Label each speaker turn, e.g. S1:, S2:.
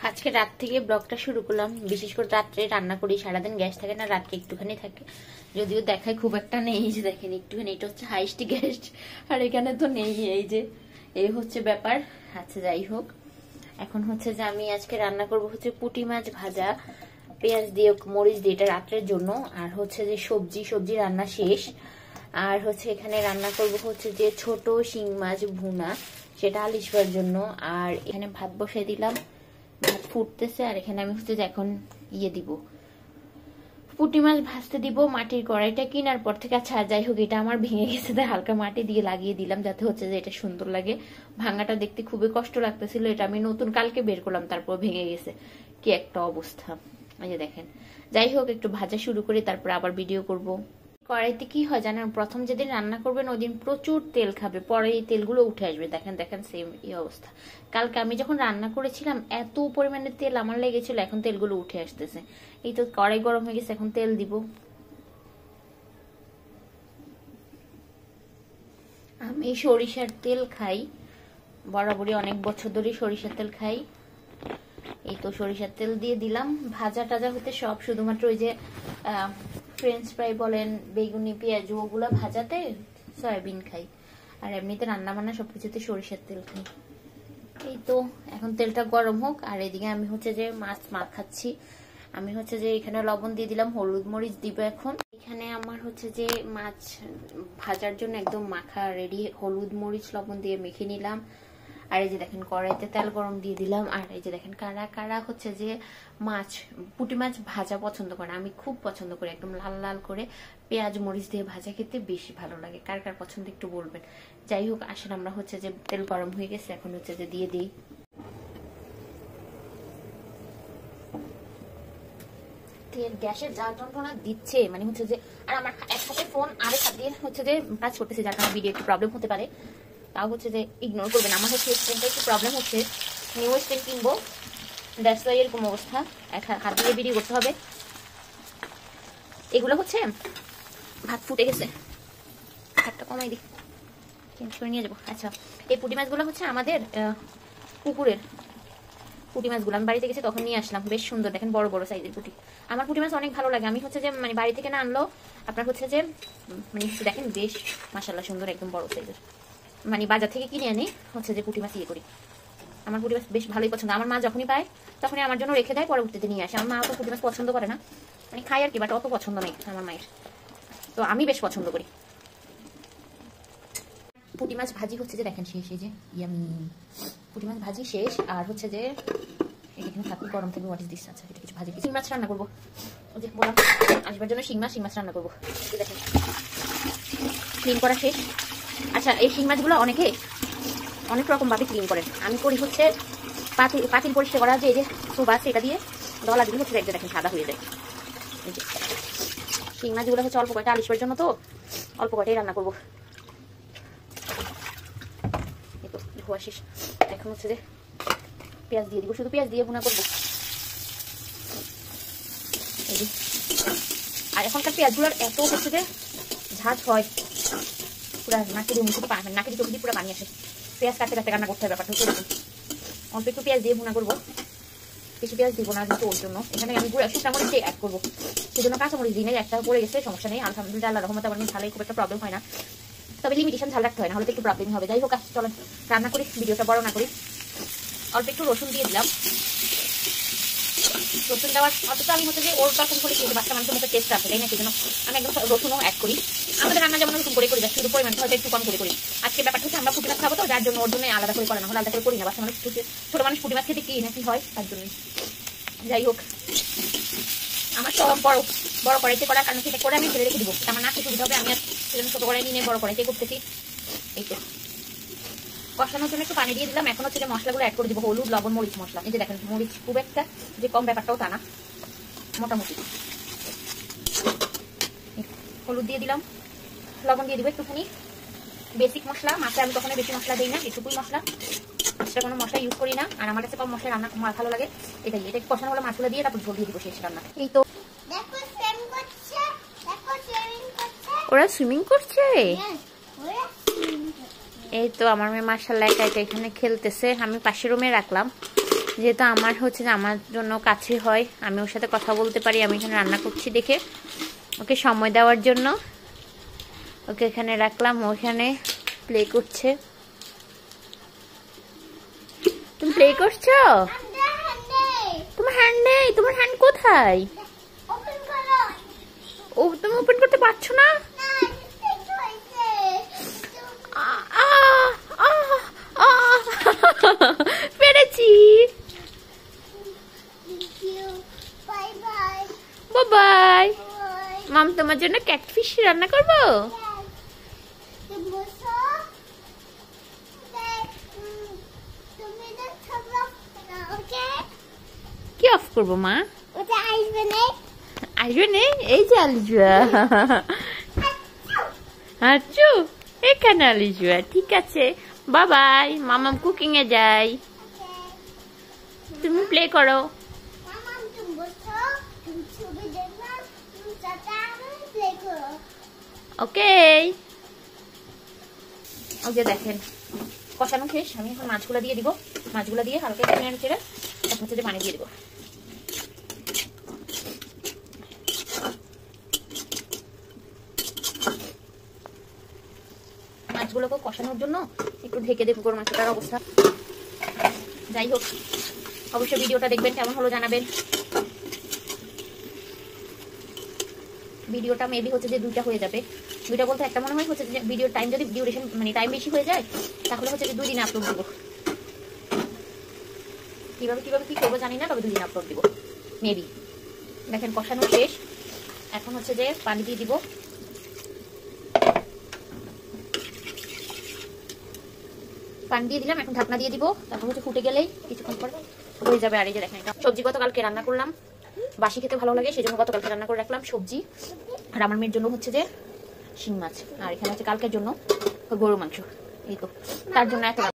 S1: আজকে রাত থেকে ব্লগটা শুরু করলাম। বিশেষ করে রাত্রে রান্না করি, সারাদিন গ্যাস থাকে না, রাত্রে একটুখানি থাকে, যদিও দেখায় খুব একটা নেই। এই যে দেখেন একটুখানি, এটা হচ্ছে হাইস্ট গ্যাস, আর এখানে তো নেই। এই যে এই হচ্ছে ব্যাপার। আচ্ছা যাই হোক, এখন হচ্ছে যে আমি আজকে রান্না করব হচ্ছে পুঁটি মাছ ভাজা, পেঁয়াজ দিয়ে মরিচ দিয়ে, এটা রাত্রের জন্য। আর হচ্ছে যে সবজি রান্না শেষ। আর হচ্ছে এখানে রান্না করব হচ্ছে যে ছোট শিং মাছ ভুনা, সেটা আলিশবার জন্য। আর এখানে ভাত বসাই দিলাম, ভাত ফুটতেছে। আর এখানে আমি হচ্ছে যে এখন দিব, পুঁটি মাছ ভাজতে দিব মাটির কড়াইটা কেনার পর থেকে। আচ্ছা যাই হোক, এটা আমার ভেঙে গেছে, তাই হালকা মাটি দিয়ে লাগিয়ে দিলাম যাতে হচ্ছে যে এটা সুন্দর লাগে। ভাঙাটা দেখতে খুবই কষ্ট লাগতেছিল, এটা আমি নতুন কালকে বের করলাম, তারপর ভেঙে গেছে। কি একটা অবস্থা, এই যে দেখেন। যাই হোক, একটু ভাজা শুরু করি, তারপর আবার ভিডিও করব। কড়াইতে কি হয় জানেন, প্রথম যেদিন রান্না করবেন ওই দিন প্রচুর তেল খাবে, পরে এই তেলগুলো উঠে আসবে। দেখেন দেখেন, সেম এই অবস্থা। কালকে আমি যখন রান্না করেছিলাম এত পরিমাণে তেল আমার লেগেছিল, এখন তেলগুলো উঠে আসতেছে। এই তো কড়াই গরম হয়ে গেছে, এখন তেল দিব। আমি সরিষার তেল খাই বরাবরই, অনেক বছর ধরে সরিষার তেল খাই। এই তো সরিষার তেল দিয়ে দিলাম। ভাজা টাজা হতে সব, শুধুমাত্র ওই যে ফ্রেঞ্চ ফ্রাই বলেন, বেগুনি পেঁয়াজ, ওগুলো ভাজাতে সয়াবিন খাই। আর এমনিতে রান্না বান্না সবকিছুতে সরিষার তেল খাই। এই তো এখন তেলটা গরম হোক। আর এদিকে আমি হচ্ছে যে মাছ মাখাচ্ছি। আমি হচ্ছে যে এখানে লবণ দিয়ে দিলাম, হলুদ মরিচ দিব এখন। এখানে আমার হচ্ছে যে মাছ ভাজার জন্য একদম মাখা রেডি, হলুদ মরিচ লবণ দিয়ে মেখে নিলাম। আর এই যে দেখেন কড়াইতে তেল গরম দিয়ে দিলাম। আর এই যে দেখেন, কারা কারা হচ্ছে যে পুঁটি মাছ ভাজা পছন্দ করে, আমি খুব পছন্দ করি, একদম লাল লাল করে পেঁয়াজ মরিচ দিয়ে ভাজা খেতে বেশি ভালো লাগে। কার কার পছন্দ একটু বলবেন। যাই হোক, আসেন আমরা হচ্ছে যে তেল গরম হয়ে গেছে, এখন হচ্ছে যে দিয়ে দিই। গ্যাসের জাল যন্ত্রণা দিচ্ছে, মানে হচ্ছে যে, আর আমার এক হাতে ফোন আরেক হাত দিয়ে হচ্ছে যে কাজ করতেছে, যার কারণে ভিডিও একটু প্রবলেম হতে পারে। তাও হচ্ছে যে ইগনোর করবেন। আমার হচ্ছে স্ক্রিনটা একটু প্রবলেম হচ্ছে, নিউ স্ক্রিন কিনবো, দ্যাটস ওয়াই এরকম অবস্থা। হাত দিয়ে ভিডিও করতে হবে। এগুলো হচ্ছে ভাত ফুটে গেছে, ভাতটা কমাই দিই, চেঞ্জ করে নিয়ে যাবো। আচ্ছা, এই পুঁটি মাছগুলো হচ্ছে আমাদের পুকুরের পুঁটি মাছগুলো, আমি বাড়িতে গেছি তখন নিয়ে আসলাম, বেশ সুন্দর, দেখেন বড় বড় সাইজের পুঁটি। আমার পুঁটি মাছ অনেক ভালো লাগে। আমি হচ্ছে যে মানে বাড়ি থেকে না আনলো আপনার হচ্ছে যে মানে দেখেন বেশ মাশাআল্লাহ সুন্দর, একদম বড় সাইজের। মানে বাজার থেকে কিনে আনি হচ্ছে যে পুঁটি মাছ ইয়ে করি। আমার পুঁটি মাছ বেশ ভালোই পছন্দ। আমার মা যখনই পায় তখনই আমার জন্য রেখে দেয়, পরবর্তীতে নিয়ে আসে। আমার মা অত পুঁটি মাছ পছন্দ করে না, মানে খাই আর কি, বাট অত পছন্দ নেই আমার মায়ের, তো আমি বেশ পছন্দ করি। পুঁটি মাছ ভাজি হচ্ছে যে দেখেন শেষ, এই যে ইয়ামি পুঁটি মাছ ভাজি শেষ। আর হচ্ছে যে এখানে থাকি গরম থেকে হোয়াট ইজ দিস। আচ্ছা, এটা কিছু ভাজি, শিং মাছ রান্না করবো, ওই যে বললাম আসবার জন্য শিং মাছ রান্না করবো। দেখেন ক্লিন করা শেষ। আচ্ছা, এই শিং মাছগুলো অনেকে অনেক রকম ভাবে ক্লিন করেন, আমি করি হচ্ছে পাতিল পরিষ্কার করা, যে এই যে সুবাস এটা দিয়ে দলা দিলে হচ্ছে একটা দেখেন সাদা হয়ে যায়। এই যে শিং মাছগুলো হচ্ছে অল্প কয়টা আলিশবার জন্য, তো অল্প কয়টাই রান্না করবো। এই তো ধোয়া শেষ, এখন হচ্ছে যে পেঁয়াজ দিয়ে দিব, শুধু পেঁয়াজ দিয়ে ভুনা করবো। এই যে, আর এখনকার পেঁয়াজগুলোর এত হচ্ছে যে ঝাঁজ হয়, পুরো নাকের চোখ দিয়ে পুরো পানি আসে। পেঁয়াজ কাটতে কাটতে রান্না করতে হবে, ব্যাপারটা হচ্ছে এরকম। অল্প একটু পেঁয়াজ দিয়ে ভুনা করবো, বেশি পেঁয়াজ দিব না কিন্তু ওর জন্য। এখানে আমি শুকনা মরিচ অ্যাড করবো, সেজন্য কাঁচা মরিচ দিই নাই, একটা পড়ে গেছে, সমস্যা নেই। আলহামদুলিল্লাহ, আল্লাহর রহমতে আমার ভালোই, খুব একটা প্রবলেম হয় না, তবে লিমিটেশন ঝাল রাখতে হয়, না হলে তো একটু প্রবলেম হবে। যাই হোক, চলেন রান্না করি, ভিডিওটা বড় না করি। অল্প একটু রসুন দিয়ে দিলাম। রসুন দেওয়ার অথচ আমি হচ্ছে যে ওর রকম করে খেতে বাচ্চা মানুষের মুখে টেস্ট আছে, তাই না, সেজন্য আমি একদম রসুনও অ্যাড করি। আমাদের রান্না যেমন এরকম করে করি, শুধু পরিমাণটা হয়তো একটু কম করে করি। আজকে ব্যাপারটা হচ্ছে আমরা পুঁটি মাছ খাবো, তো যার জন্য ওর জন্য আলাদা করে করে না, হলে আলাদা করে করি না। বাচ্চা মানুষ ছোট মানুষ পুঁটি মাছ খেতে কি নাকি হয়, তার জন্য। যাই হোক, আমার সব বড় কড়াইতে করার কারণ সেটা করে আমি ফেলে রেখে দিব, আমার না সুবিধা হবে। আমি আর সেজন্য ছোট কড়াই নিয়ে বড় কড়াইতে করতেছি। এই তো কষানোর জন্য একটু পানি দিয়ে দিলাম। এখন হচ্ছে যে মশলাগুলো অ্যাড করে দিব, হলুদ লবণ মরিচ মশলা। এই যে দেখেন, মরিচ খুব একটা যে কম ব্যাপারটাও তা না, মোটামুটি। হলুদ দিয়ে দিলাম, লবণ দিয়ে দিব একটুখানি। বেসিক মশলা, মাছে আমি কখনো বেশি মশলা দিই না, এটুকুই মশলা, এক্সট্রা কোনো মশলা ইউজ করি না। আর আমার কাছে কম মশলা রান্না ভালো লাগে, এটাই। এটা কষানো হলো মাছগুলো দিয়ে, তারপর ঝোল দিয়ে দিব শেষ রান্না। এই তো ওরা সুইমিং করছে। এই তো আমার মেয়ে মাশাআল্লাহ একা একা এখানে খেলতেছে, আমি পাশের রুমে রাখলাম যেহেতু আমার হচ্ছে যে আমার জন্য কাছে হয়, আমি ওর সাথে কথা বলতে পারি, আমি এখানে রান্না করছি দেখে ওকে সময় দেওয়ার জন্য ওকে এখানে রাখলাম। ওখানে প্লে করছে। তুমি প্লে করছো? তোমার হ্যান্ড নেই? তোমার হ্যান্ড কোথায়? ও তুমি ওপেন করতে পারছো না? পেরেছি। বাই। মাম তোমার জন্য ক্যাটফিশ রান্না করবো। কি অফ করবো মা? আসবে নেই, এই যে আলিজুয়া। আচ্ছা এখানে আলিজুয়া, ঠিক আছে বাই। মামাম কুকিং এ যাই, তুমি প্লে করো। ওকে ওকে দেখেন কষানো শেষ। আমি এখন মাছগুলো দিয়ে দিব। মাছগুলো দিয়ে হালকা নেড়ে চেড়ে তখন হচ্ছে পানি দিয়ে দিব। মাছগুলোকে কষানোর জন্য একটু ঢেকে দেবো। গরম মাছটার অবস্থা যাই হোক, অবশ্যই ভিডিওটা দেখবেন, কেমন হলো জানাবেন। ভিডিওটা মেবি হচ্ছে যে 2টা হয়ে যাবে। 2টা বলতে একটা মনে হয় হচ্ছে যে ভিডিওর টাইম যদি ডিউরেশন মানে টাইম বেশি হয়ে যায় তাহলে হচ্ছে যে 2 দিনে আপলোড দিব। কিভাবে কি করবো জানি না, তবে 2 দিন আপলোড দিব মেবি। দেখেন কষানো শেষ। এখন হচ্ছে যে পানি দিয়ে দিব। পানি দিয়ে দিলাম, এখন ঢাকনা দিয়ে দিব। তারপর হচ্ছে ফুটে গেলেই কিছুক্ষণ পর হয়ে যাবে। আর এই যে দেখেন এটা সবজি গতকালকে রান্না করলাম, বাসি খেতে ভালো লাগে সেজন্য গতকালকে রান্না করে রাখলাম সবজি। আর আমার মেয়ের জন্য হচ্ছে যে শিং মাছ, আর এখানে হচ্ছে কালকের জন্য গরু মাংস। এই তো তার জন্য একটা